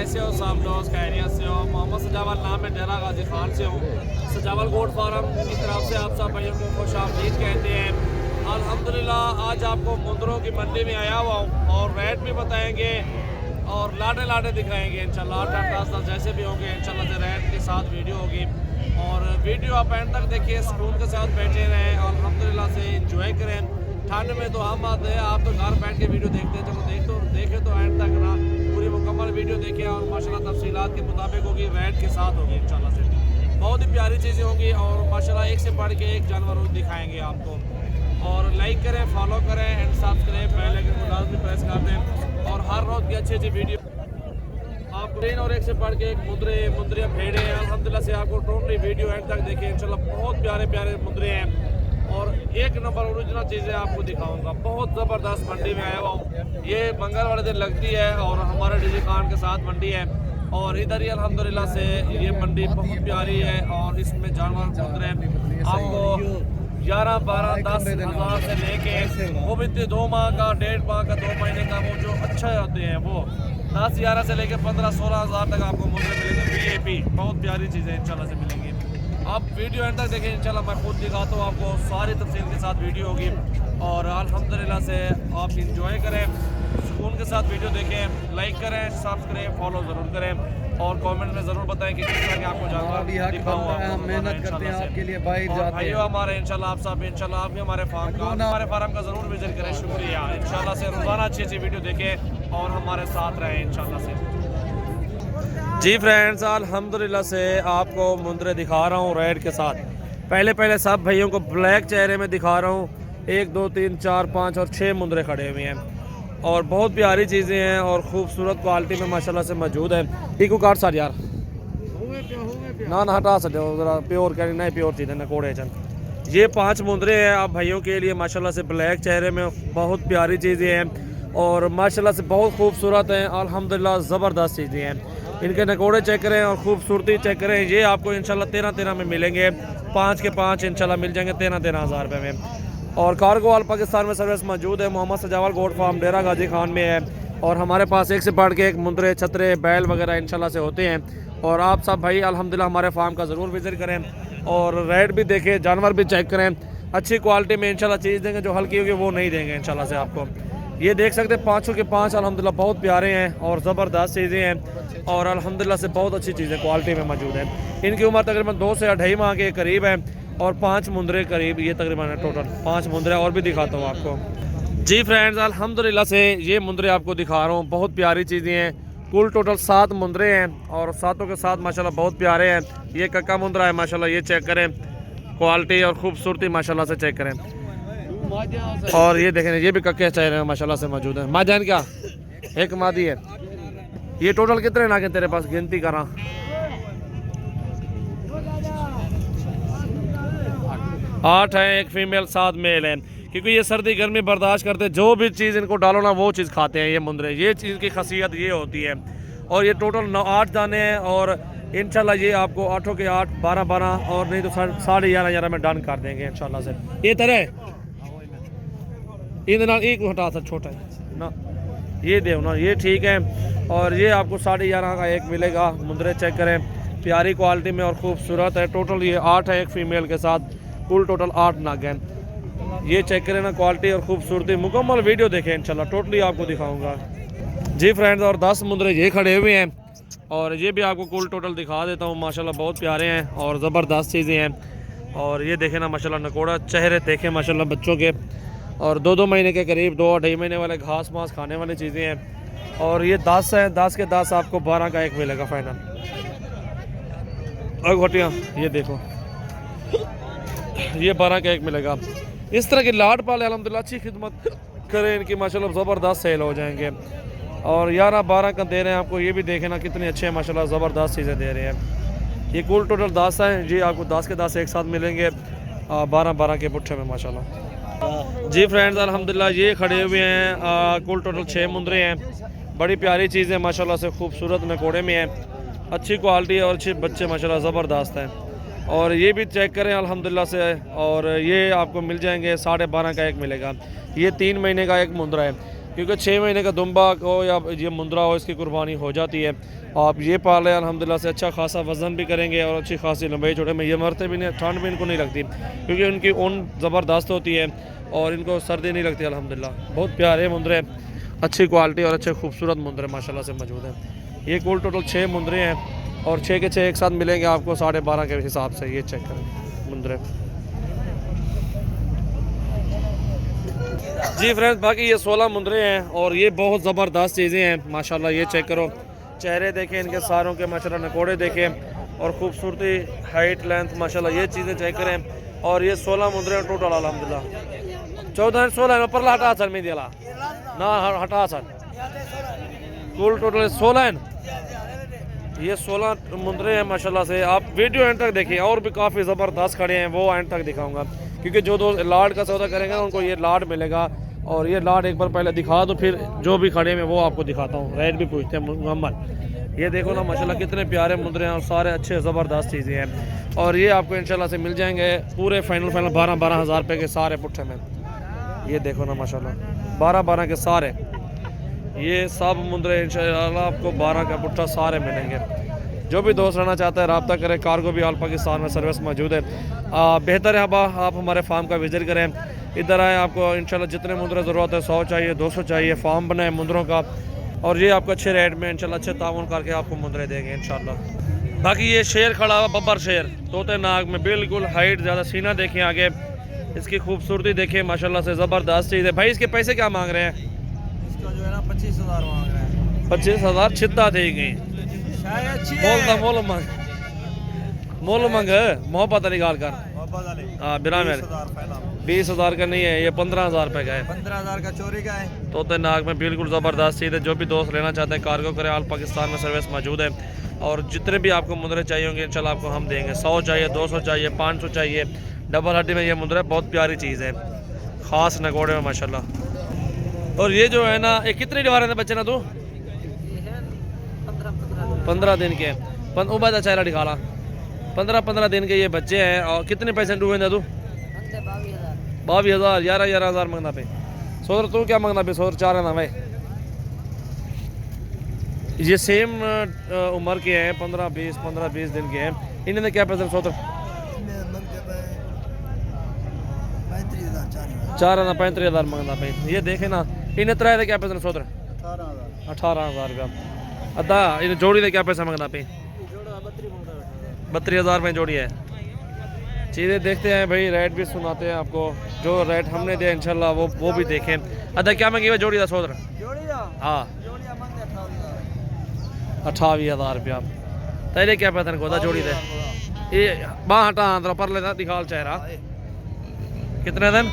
कैसे हो सब दोस्त, खैरियत से हो। मोहम्मद सजावल नाम है, डेरा गाजी खान से हूँ। सजावल गोट फार्म की तरफ से आप सब भाइयों को खुश आमदीद कहते हैं। अल्हम्दुलिल्लाह आज आपको मुंदरों की मंडी में आया हुआ हूँ और रेट भी बताएंगे और लाडे लाडे दिखाएंगे इंशाल्लाह। 8 10 जैसे भी होंगे इंशाल्लाह से रेट के साथ वीडियो होगी और वीडियो आप एंड तक देखिए, सुकून के साथ बैठे रहें और अल्हम्दुलिल्लाह से इंजॉय करें। ठंड में तो हम आते हैं, आप तो घर बैठ के वीडियो देखते हैं, चलो देखें तो एंड तक ना पूरी मुकम्मल वीडियो देखें और माशाल्लाह तफसीलात के मुताबिक होगी, रेट के साथ होगी इंशाल्लाह से। बहुत ही प्यारी चीज़ें होंगी और माशाल्लाह एक से बढ़ के एक जानवर रोज दिखाएंगे आपको। और लाइक करें, फॉलो करें एंड सब्सक्राइब बेल आइकन भी प्रेस कर दें और हर रोज़ की अच्छी अच्छी वीडियो आपको ट्रेन और एक से बढ़ के एक मुंदरिया भेड़े हैं अल्हम्दुलिल्लाह से। आपको टोटली वीडियो एंड तक देखें इंशाल्लाह। बहुत प्यारे प्यारे मुंदरे हैं और एक नंबर ओरिजिनल चीज़ें आपको दिखाऊंगा। बहुत ज़बरदस्त मंडी में आया हुआ हूँ। ये मंगल वाले दिन लगती है और हमारे डीजी खान के साथ मंडी है और इधर ही अल्हम्दुलिल्लाह से ये मंडी बहुत प्यारी है और इसमें जानवर मुंदरे आपको 11 12 10 हज़ार से लेके वो भी 2 माह का 1.5 माह का 2 महीने का वो जो अच्छे होते हैं वो 10 11 से लेके 15 16 हज़ार तक आपको मुंदरे मिलेंगे। VIP बहुत प्यारी चीज़ें इंशाल्लाह से मिलेंगी। आप वीडियो एंड तक देखें इंशाल्लाह। मैं खुद दिखाता हूँ आपको, सारी तफसील के साथ वीडियो होगी और अल्हम्दुलिल्लाह से आप इंजॉय करें, सुकून के साथ वीडियो देखें, लाइक करें, सब्सक्राइब फॉलो ज़रूर करें और कमेंट में ज़रूर बताएं कि किस तरह के आपको जानवर दिखाऊँ। हम मेहनत करते हैं आपके लिए भाई भाइयों हमारे इंशाल्लाह आप सब इंशाल्लाह आप भी हमारे फार्म का ज़रूर विजिट करें। शुक्रिया इंशाल्लाह से। रोज़ाना अच्छी अच्छी वीडियो देखें और हमारे साथ रहें इंशाल्लाह से। जी फ्रेंड्स, अल्हम्दुलिल्लाह से आपको मुंदरे दिखा रहा हूँ रेड के साथ। पहले सब भाइयों को ब्लैक चेहरे में दिखा रहा हूँ। 1 2 3 4 5 और 6 मुंदरे खड़े हुए हैं और बहुत प्यारी चीज़ें हैं और खूबसूरत क्वालिटी में माशाल्लाह से मौजूद है। टीकू काट सर यार ना हटा सकते हो ज़रा, प्योर कह नहीं प्योर चीज़ें ना कोड़े चंद। ये 5 मुंदरे हैं आप भाइयों के लिए माशाल्लाह से ब्लैक चेहरे में, बहुत प्यारी चीज़ें हैं और माशाल्लाह से बहुत खूबसूरत हैं अल्हम्दुलिल्लाह। ज़बरदस्त चीज़ें हैं। इनके नकोड़े चेक करें और खूबसूरती चेक करें। ये आपको इंशाल्लाह 13 में मिलेंगे। 5 के 5 इंशाल्लाह मिल जाएंगे 13 हज़ार रुपये में। और कार्गो ऑल पाकिस्तान में सर्विस मौजूद है। मोहम्मद सजावल गोट फार्म डेरा गाजी खान में है और हमारे पास एक से बढ़ के एक मुंदरे छतरे बैल वगैरह इंशाल्लाह से होते हैं। और आप सब भाई अल्हम्दुलिल्लाह हमारे फार्म का ज़रूर विज़िट करें और रेट भी देखें, जानवर भी चेक करें। अच्छी क्वालिटी में इंशाल्लाह चीज़ देंगे, जो हल्की होगी वो नहीं देंगे इंशाल्लाह से आपको। ये देख सकते हैं 5 के 5 अल्हम्दुलिल्लाह बहुत प्यारे हैं और ज़बरदस्त चीज़ें हैं और अल्हम्दुलिल्लाह से बहुत अच्छी चीज़ें क्वालिटी में मौजूद है। इनकी उम्र तकरीबन 2 से 2.5 माह के करीब है और 5 मुंदरे करीब ये तकरीबन टोटल 5 मुंदरे और भी दिखाता हूँ आपको। जी फ्रेंड्स, अल्हम्दुलिल्लाह से ये मुंदरे आपको दिखा रहा हूँ। बहुत प्यारी चीज़ें हैं। कुल टोटल 7 मुंदरे हैं और 7 के 7 माशाल्लाह बहुत प्यारे हैं। ये कक्का मुंदरा है माशाल्लाह, ये चेक करें क्वालिटी और खूबसूरती माशाल्लाह से चेक करें। और ये देखें ये भी कक्के चेहरे माशाल्लाह से मौजूद है। माजान क्या एक मादी है। ये टोटल कितने नागे तेरे पास गिनती करा? 8 है, एक फीमेल 7 मेल है। क्योंकि ये सर्दी गर्मी बर्दाश्त करते, जो भी चीज़ इनको डालो ना वो चीज़ खाते हैं ये मुंदरे। ये चीज़ की खासियत ये होती है। और ये टोटल 8 दाने हैं और इंशाल्लाह ये आपको 8 के 8 12 12 और नहीं तो 11.5 में डन कर देंगे इंशाल्लाह से। ये तरह इन एक हटा सा छोटा है ना, ये दे ना, ये ठीक है। और ये आपको 11.5 का एक मिलेगा। मुंदरे चेक करें, प्यारी क्वालिटी में और खूबसूरत है। टोटल ये 8 है एक फीमेल के साथ, कुल टोटल 8 नाग हैं। ये चेक करें ना क्वालिटी और खूबसूरती। मुकम्मल वीडियो देखें इंशाल्लाह, टोटली आपको दिखाऊंगा। जी फ्रेंड्स, और 10 मुंदरे ये खड़े हुए हैं और ये भी आपको कुल टोटल दिखा देता हूँ। माशाल्लाह बहुत प्यारे हैं और ज़बरदस्त चीज़ें हैं। और ये देखें ना माशाल्लाह नकोड़ा चेहरे देखें माशाल्लाह बच्चों के और 2 महीने के करीब 2 2.5 महीने वाले घास मास खाने वाली चीज़ें हैं। और ये 10 हैं, 10 के 10 आपको 12 का एक मिलेगा फाइनल। और घोटियाँ ये देखो, ये 12 का एक मिलेगा। इस तरह की लाड पाले अल्हम्दुलिल्लाह, अच्छी खिदमत करें इनकी माशाल्लाह ज़बरदस्त सेल हो जाएंगे। और 11 12 का दे रहे हैं आपको। ये भी देखें ना कितने अच्छे माशाल्लाह ज़बरदस्त चीज़ें दे रहे हैं। ये कुल टोटल 10 हैं जी, आपको 10 के 10 एक साथ मिलेंगे 12 12 के पुट्ठे में माशाल्लाह। जी फ्रेंड्स, अल्हम्दुलिल्लाह ये खड़े हुए हैं। कुल टोटल 6 मुंदरे हैं। बड़ी प्यारी चीज़ें माशाल्लाह से, खूबसूरत नकोड़े में हैं, अच्छी क्वालिटी है और अच्छे बच्चे माशाल्लाह ज़बरदस्त हैं। और ये भी चेक करें अल्हम्दुलिल्लाह से। और ये आपको मिल जाएंगे 12.5 का एक मिलेगा। ये 3 महीने का एक मुंदरा है। क्योंकि 6 महीने का दुम्बा हो या ये मुंद्रा हो, इसकी कुर्बानी हो जाती है। आप ये पाल रहे हैं अल्हम्दुलिल्लाह से, अच्छा खासा वज़न भी करेंगे और अच्छी खासी लंबाई छोटे में ये मरते भी नहीं, ठंड भी इनको नहीं लगती क्योंकि उनकी ऊन ज़बरदस्त होती है और इनको सर्दी नहीं लगती अल्हम्दुलिल्लाह। बहुत प्यारे मुंदरे, अच्छी क्वालिटी और अच्छे खूबसूरत मुंदरे माशाल्लाह से मौजूद हैं। ये कुल टोटल 6 मुंदरे हैं और 6 के 6 एक साथ मिलेंगे आपको 12.5 के हिसाब से। ये चेक करें मुंदरे जी फ्रेंड्स। बाकी ये 16 मुंदरे हैं और ये बहुत ज़बरदस्त चीज़ें हैं माशाल्लाह। ये चेक करो, चेहरे देखें इनके सारों के माशाल्लाह, नकोड़े देखें और खूबसूरती, हाइट, लेंथ माशाल्लाह, ये चीज़ें चेक करें। और ये 16 मुंदरे हैं टोटल अल्हम्दुलिल्लाह। 14 16 पर हटा सर में दिला ना हटा सर, कुल टोटल 16 हैं। ये 16 मुंदरे हैं माशाल्लाह से। आप वीडियो एंड तक देखिए, और भी काफ़ी ज़बरदस्त खड़े हैं, वो एंड तक दिखाऊंगा क्योंकि जो दो लाड का सौदा करेंगे ना उनको ये लाड मिलेगा। और ये लाड एक बार पहले दिखा दो, फिर जो भी खड़े हैं वो आपको दिखाता हूँ। रेट भी पूछते हैं मुकम्मल। ये देखो ना माशाल्लाह कितने प्यारे मुंदरे हैं और सारे अच्छे ज़बरदस्त चीज़ें हैं। और ये आपको इंशाल्लाह से मिल जाएंगे पूरे फाइनल 12-12 हज़ार रुपये के सारे पुट्ठे में। ये देखो ना माशाल्लाह 12-12 के सारे, ये सब मुंदरे इंशाल्लाह आपको 12 का पुट्ठा सारे मिलेंगे। जो भी दोस्त रहना चाहता है रब्ता करें, कार्गो भी ऑल पाकिस्तान में सर्विस मौजूद है। बेहतर है आप हमारे फार्म का विज़िट करें, इधर आए, आपको इंशाल्लाह जितने मुंदरे ज़रूरत है 100 चाहिए 200 चाहिए, फार्म बनाए मुंदरों का और ये आपको अच्छे रेट में इंशाल्लाह अच्छे ताउन करके आपको मुंदरे देंगे इंशाल्लाह। बाकी ये शेर खड़ा हुआ, बब्बर शेर, तोते नाग में, बिल्कुल हाइट ज़्यादा, सीना देखें आगे, इसकी खूबसूरती देखें माशाल्लाह से, ज़बरदस्त चीज़ है। भाई इसके पैसे क्या मांग रहे हैं? इसका जो है ना 25,000 मांग रहे हैं। 25,000 छिद्दा दी गई, बोलता मोल मंग मोहब्बत अली गाल कर। हाँ बिना मेरे 20,000 का नहीं है, ये 15,000 रुपये का है। 15,000 का चोरी का है। तोते नाग में बिल्कुल ज़बरदस्त चीज़ है। जो भी दोस्त लेना चाहते हैं कार्गो करें, ऑल पाकिस्तान में सर्विस मौजूद है। और जितने भी आपको मुंदरे चाहिए होंगे इंशाल्लाह आपको हम देंगे। 100 चाहिए 200 चाहिए 500 चाहिए, डबल हड्डी में ये मुंदरे बहुत प्यारी चीज़ है, ख़ास नगोड़े में माशाल्लाह। और ये जो है ना, ये कितने डिवारे थे बच्चे ना तू? 15 दिन के उबा का चेहरा दिखाला, 15 दिन के ये बच्चे हैं। और कितने पैसे डूबे ना तू? 22,000 11,000 मंगना पे। सोर तू क्या मंगना पे? 4 है ना भाई। ये सेम उम्र के हैं, 15-20 दिन के हैं। इन्होंने क्या पैसे? 35,000 मंगना पे। ये देखे ना, इन्हें 3 थे क्या पैसे? 18,000 का अद्धा। इन्हें जोड़ी दे क्या पैसा मंगना पे? 32,000 रुपये जोड़ी है। चीज़ें देखते हैं भाई, रेट भी सुनाते हैं आपको। जो रेट हमने दिया इंशाल्लाह वो भी देखें। अद्धा क्या मंगी हुआ जोड़ी का? 100 हाँ 28,000 रुपया। तेरे क्या पैसा गोदा जोड़ी दे? ये बाँ हटा आंध्र पर लेता दिखाल चेहरा। कितने दिन?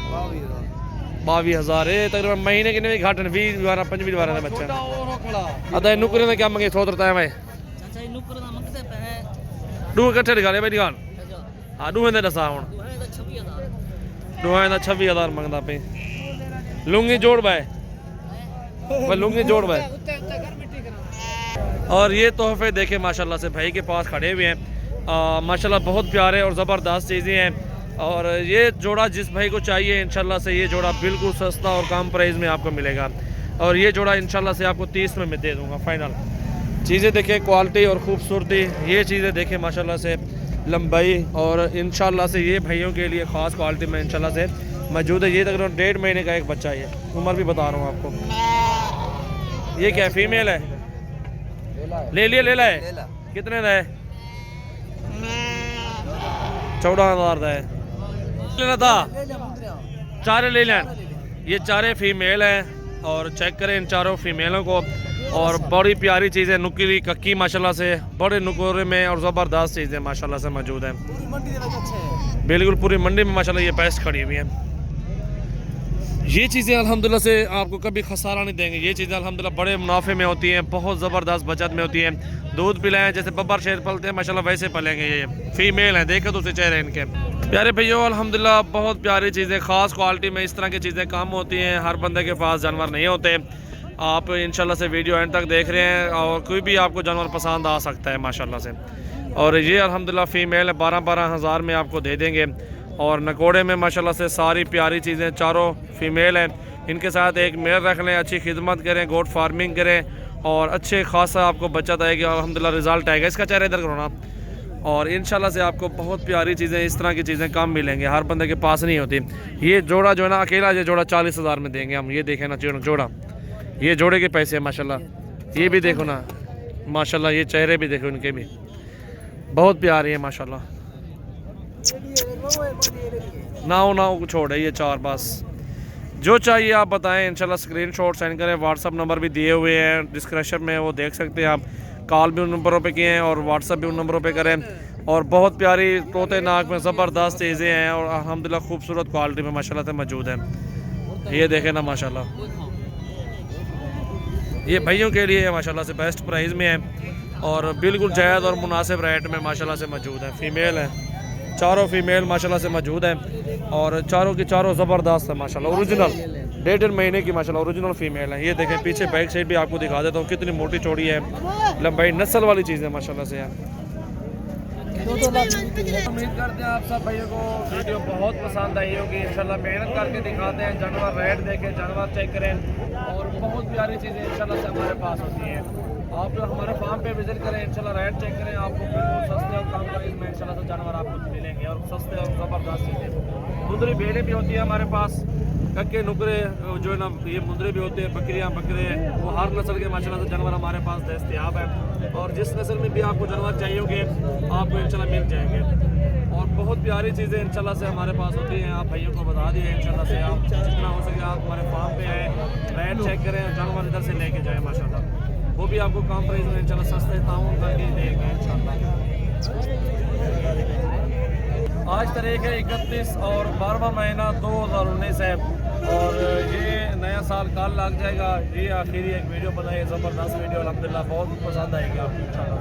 22,000। ये तकरीबन महीने के नहीं घाटे 20-25 बार बच्चे। अदा नुकरे ने क्या मंगे? 100 है भाई। डू कट्ठे दिखा ले भाई, दिखान। हाँ डूहे ने दसा हूँ, डूहे का 26,000 मंगता पे। लुंगी जोड़ भाई, लुंगी जोड़ भाई। और ये तोहफे देखे माशाल्लाह से भाई के पास खड़े हुए हैं, माशाल्लाह बहुत प्यारे और ज़बरदस्त चीज़ें हैं। और ये जोड़ा जिस भाई को चाहिए इंशाल्लाह से ये जोड़ा बिल्कुल सस्ता और कम प्राइस में आपको मिलेगा। और ये जोड़ा इंशाल्लाह से आपको 30 में मैं दे दूंगा फाइनल। चीज़ें देखें, क्वालिटी और ख़ूबसूरती, ये चीज़ें देखें माशाल्लाह से, लंबाई। और इंशाल्लाह से ये भाइयों के लिए ख़ास क्वालिटी में इंशाल्लाह से मौजूद है। ये तकरीबन 1.5 महीने का एक बच्चा है, उम्र भी बता रहा हूँ आपको। ये क्या फीमेल है? ले लिया कितने का है? 14,000 का है। लेना था 4 ले लें। ये 4 फीमेल हैं और चेक करें इन 4 फीमेलों को। और बड़ी प्यारी चीज़ें, नुकीली कक्की माशाल्लाह से, बड़े नुकोरे में और ज़बरदस्त चीज़ें माशाल्लाह से मौजूद हैं। बिल्कुल पूरी मंडी में माशाल्लाह ये भैंस खड़ी हुई हैं। ये चीज़ें अल्हम्दुलिल्लाह से आपको कभी खसारा नहीं देंगे। ये चीज़ें अल्हम्दुलिल्लाह बड़े मुनाफे में होती हैं, बहुत ज़बरदस्त बचत में होती हैं। दूध पिलाएं जैसे बब्बर शेर पलते हैं माशाल्लाह वैसे पलेंगे। ये फीमेल हैं, देखे तो उसे चेहरे इनके प्यारे भैया। अल्हम्दुलिल्लाह बहुत प्यारी चीज़ें, ख़ास क्वालिटी में इस तरह की चीज़ें कम होती हैं। हर बंदे के पास जानवर नहीं होते। आप इंशाल्लाह से वीडियो एंड तक देख रहे हैं और कोई भी आपको जानवर पसंद आ सकता है माशाल्लाह से। और ये अल्हम्दुलिल्लाह फ़ीमेल है, 12-12 हज़ार में आपको दे देंगे। और नकोड़े में माशाल्लाह से सारी प्यारी चीज़ें, 4 फीमेल हैं, इनके साथ एक मेल रख लें, अच्छी खिदमत करें, गोट फार्मिंग करें और अच्छे खासा आपको बचत आएगी और अल्हम्दुलिल्लाह रिज़ल्ट आएगा। इसका चेहरा इधर करो ना। और इंशाल्लाह से आपको बहुत प्यारी चीज़ें, इस तरह की चीज़ें कम मिलेंगे, हर बंदे के पास नहीं होती। ये जोड़ा जो है ना, अकेला ये जोड़ा 40,000 में देंगे हम। ये देखें ना जोड़ा, ये जोड़े के पैसे हैं माशाल्लाह। ये भी देखो ना माशाल्लाह, ये चेहरे भी देखो इनके भी बहुत प्यारे हैं माशाल्लाह। नाव छोड़ है ये 4 बस। जो चाहिए आप बताएं, इंशाल्लाह स्क्रीनशॉट सेंड करें। व्हाट्सअप नंबर भी दिए हुए हैं डिस्क्रिप्शन में, वो देख सकते हैं आप। कॉल भी उन नंबरों पे किए हैं और व्हाट्सअप भी उन नंबरों पे करें। और बहुत प्यारी तोते नाक में ज़बरदस्त चीज़ें हैं और अल्हम्दुलिल्लाह खूबसूरत क्वालिटी में माशाल्लाह से मौजूद हैं। ये देखें ना माशाल्लाह, ये भाइयों के लिए माशाल्लाह से बेस्ट प्राइस में है और बिल्कुल जायज़ और मुनासिब रेट में माशाल्लाह से मौजूद है। फ़ीमेल है, चारों फीमेल माशाल्लाह से मौजूद हैं और चारों की चारों ज़बरदस्त है माशाल्लाह। ओरिजिनल 1.5 महीने की माशाल्लाह ओरिजिनल फीमेल है। ये देखें पीछे बैक साइड भी आपको दिखा देता हूँ कितनी मोटी चौड़ी है, लंबाई नस्ल वाली चीज़ है माशाल्लाह से है। उम्मीद करते हैं आप सब भाइयों को वीडियो बहुत पसंद आई होगी। इंशाल्लाह मेहनत करके दिखाते हैं, जानवर रेट देखें, जानवर चेक करें और बहुत प्यारी चीज़ें इंशाल्लाह से हमारे पास होती हैं। आप लोग हमारे फार्म पे विजिट करें, इंशाल्लाह रेट चेक करें, आपको बिल्कुल सस्ते और कम प्राइस में इंशाल्लाह से जानवर आपको मिलेंगे और सस्ते और ज़बरदस्त चीज़ें। मुंदरी भेड़ें भी होती है हमारे पास, कक्के नुकरे जो है ना, ये मुंदरे भी होते हैं, बकरियाँ बकरे, वो हर नस्ल के माशाल्लाह से जानवर हमारे पास दस्तयाब है और जिस नस्ल में भी आपको जानवर चाहिए होंगे आपको इंशाल्लाह मिल जाएंगे। और बहुत प्यारी चीज़ें इंशाल्लाह से हमारे पास होती हैं। आप भाइयों को बता दिए इंशाल्लाह से, आप जितना हो सके आप हमारे फार्म पे आए, रेट चेक करें, जानवर इधर से लेके जाएँ माशाल्लाह, वो भी आपको कम प्राइस में इंशाल्लाह सस्ते ताउन करके देंगे इंशाल्लाह। आज तारीख है 31 और 12वां महीना 2019 है और ये नया साल कल लग जाएगा। ये आखिरी एक वीडियो बनाई, ज़बरदस्त वीडियो, अल्हम्दुलिल्लाह बहुत पसंद आएगी आपको इंशाल्लाह।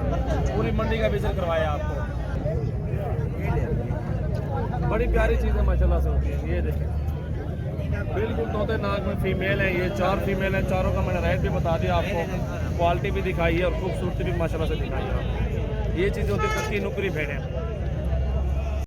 पूरी मंडी का विजिट करवाया आपको, बड़ी प्यारी चीज़ें माशाल्लाह से होती है। ये देखें बिल्कुल तोते नाक में फीमेल है, ये 4 फीमेल है, चारों का मैंने रेट भी बता दिया आपको, क्वालिटी भी दिखाई है और खूबसूरती भी माशाल्लाह से दिखाई है। ये चीज़ होती है कच्ची नुकरी भेड़ें।